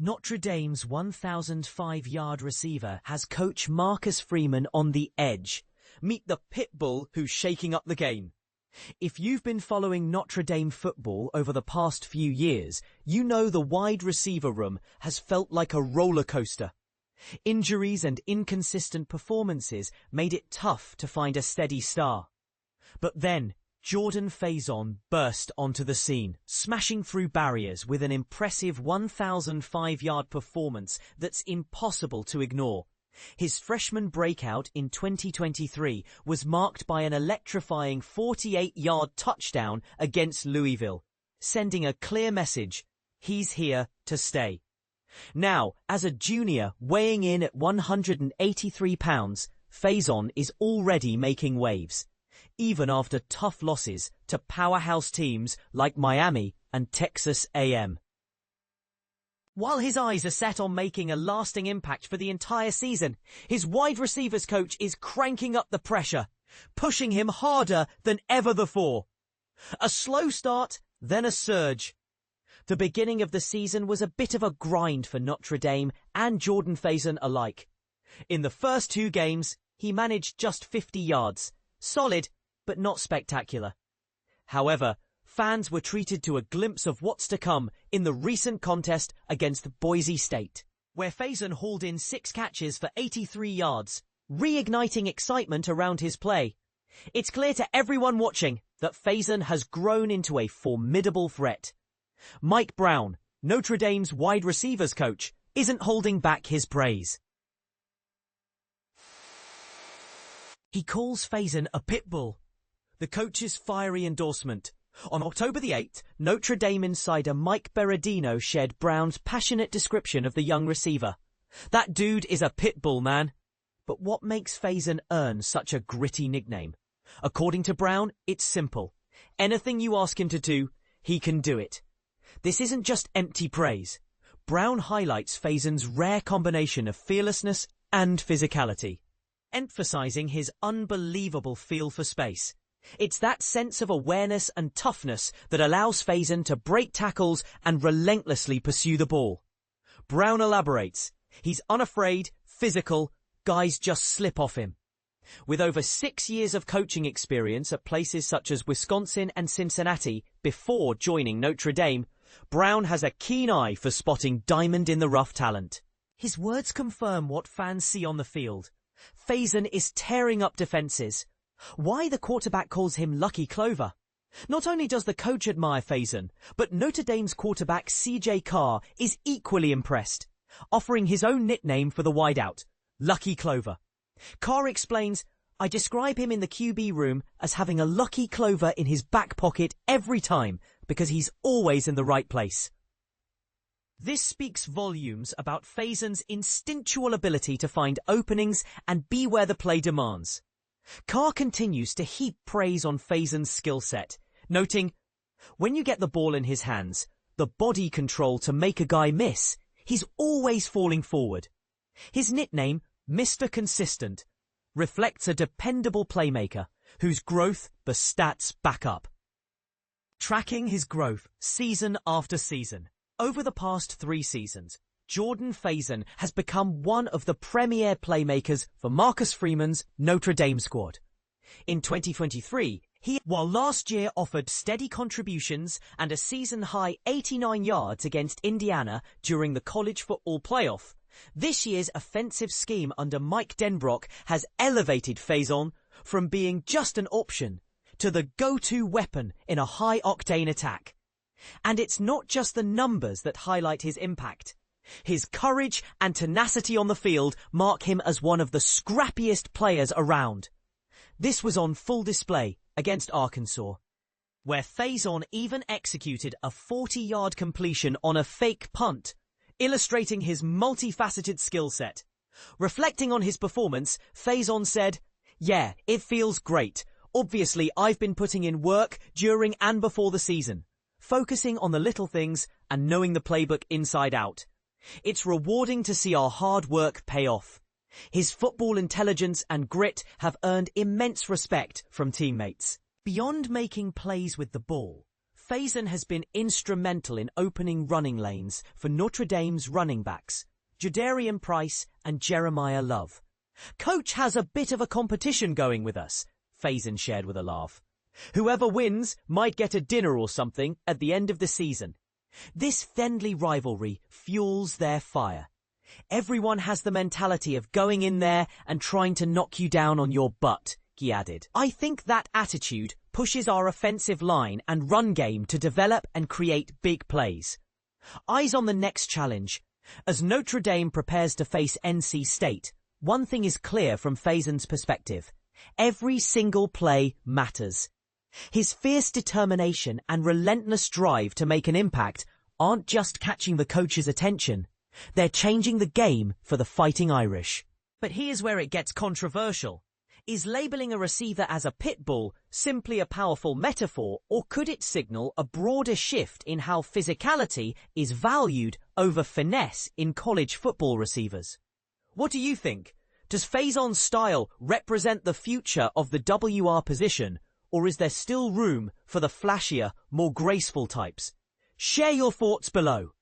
Notre Dame's 1,005-yard receiver has coach Marcus Freeman on the edge. Meet the Pitbull who's shaking up the game. If you've been following Notre Dame football over the past few years, you know the wide receiver room has felt like a roller coaster. Injuries and inconsistent performances made it tough to find a steady star. But then, Jordan Faison burst onto the scene, smashing through barriers with an impressive 1,005-yard performance that's impossible to ignore. His freshman breakout in 2023 was marked by an electrifying 48-yard touchdown against Louisville, sending a clear message: he's here to stay. Now, as a junior weighing in at 183 pounds, Faison is already making waves, even after tough losses to powerhouse teams like Miami and Texas A&M. While his eyes are set on making a lasting impact for the entire season, his wide receivers coach is cranking up the pressure, pushing him harder than ever before. A slow start, then a surge. The beginning of the season was a bit of a grind for Notre Dame and Jordan Faison alike. In the first 2 games, he managed just 50 yards. Solid, but not spectacular. However, fans were treated to a glimpse of what's to come in the recent contest against Boise State, where Faison hauled in 6 catches for 83 yards, reigniting excitement around his play. It's clear to everyone watching that Faison has grown into a formidable threat. Mike Brown, Notre Dame's wide receivers coach, isn't holding back his praise. He calls Faison a Pitbull, the coach's fiery endorsement. On October the 8th, Notre Dame insider Mike Berardino shared Brown's passionate description of the young receiver. That dude is a Pitbull, man. But what makes Faison earn such a gritty nickname? According to Brown, it's simple. Anything you ask him to do, he can do it. This isn't just empty praise. Brown highlights Faison's rare combination of fearlessness and physicality, emphasizing his unbelievable feel for space. It's that sense of awareness and toughness that allows Faison to break tackles and relentlessly pursue the ball. Brown elaborates, he's unafraid, physical, guys just slip off him. With over 6 years of coaching experience at places such as Wisconsin and Cincinnati before joining Notre Dame, Brown has a keen eye for spotting diamond-in-the-rough talent. His words confirm what fans see on the field. Faison is tearing up defenses. Why the quarterback calls him Lucky Clover? Not only does the coach admire Faison, but Notre Dame's quarterback CJ Carr is equally impressed, offering his own nickname for the wideout, Lucky Clover. Carr explains, I describe him in the QB room as having a lucky clover in his back pocket every time because he's always in the right place. This speaks volumes about Faison's instinctual ability to find openings and be where the play demands. Carr continues to heap praise on Faison's skill set, noting, when you get the ball in his hands, the body control to make a guy miss, he's always falling forward. His nickname, Mr. Consistent, reflects a dependable playmaker whose growth the stats back up. Tracking his growth season after season, over the past 3 seasons, Jordan Faison has become one of the premier playmakers for Marcus Freeman's Notre Dame squad. In 2023, while last year offered steady contributions and a season-high 89 yards against Indiana during the college football playoff, this year's offensive scheme under Mike Denbrock has elevated Faison from being just an option to the go-to weapon in a high-octane attack. And it's not just the numbers that highlight his impact. His courage and tenacity on the field mark him as one of the scrappiest players around. This was on full display against Arkansas, where Faison even executed a 40-yard completion on a fake punt, illustrating his multifaceted skill set. Reflecting on his performance, Faison said, "Yeah, it feels great. Obviously, I've been putting in work during and before the season, focusing on the little things and knowing the playbook inside out. It's rewarding to see our hard work pay off. His football intelligence and grit have earned immense respect from teammates." Beyond making plays with the ball, Faison has been instrumental in opening running lanes for Notre Dame's running backs, Jadarian Price and Jeremiah Love. "Coach has a bit of a competition going with us," Faison shared with a laugh. "Whoever wins might get a dinner or something at the end of the season." This friendly rivalry fuels their fire. "Everyone has the mentality of going in there and trying to knock you down on your butt," he added. "I think that attitude pushes our offensive line and run game to develop and create big plays." Eyes on the next challenge. As Notre Dame prepares to face NC State, one thing is clear from Faison's perspective. Every single play matters. His fierce determination and relentless drive to make an impact aren't just catching the coach's attention. They're changing the game for the Fighting Irish. But here's where it gets controversial. Is labeling a receiver as a Pitbull simply a powerful metaphor, or could it signal a broader shift in how physicality is valued over finesse in college football receivers? What do you think? Does Faison's style represent the future of the WR position, or is there still room for the flashier, more graceful types? Share your thoughts below.